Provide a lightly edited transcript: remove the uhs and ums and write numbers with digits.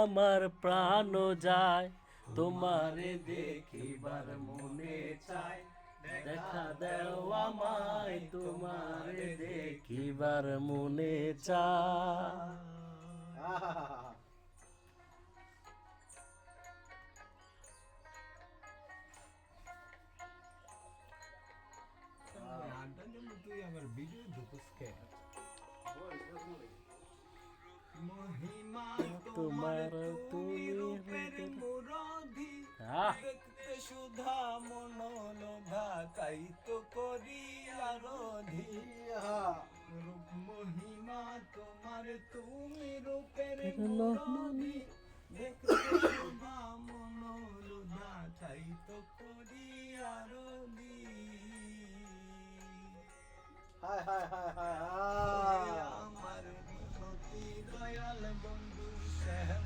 আমার প্রাণ যায় তোমারে দেখিবার মনে চায় দেখা দেও আমায় তোমারে দেখিবার মনে চায় আহা! গানটার জন্য তুই আমার ভিডিও ঢুকুস কে? মহিমা তোমার তোমার তুমি তুমি রূপের মুরধি আহ দেখতে সুধা মনোলোধা তাই তো করি আরধি ইহা! রূপ মহিমা তোমার তুমি রূপের লোহ মুরধি দেখতে সুধা মনোলোধা তাই তো করি আরধি হায় হায় হায় হায় হায়! আমার বিনতি দয়াল বন্ধু শ্যাম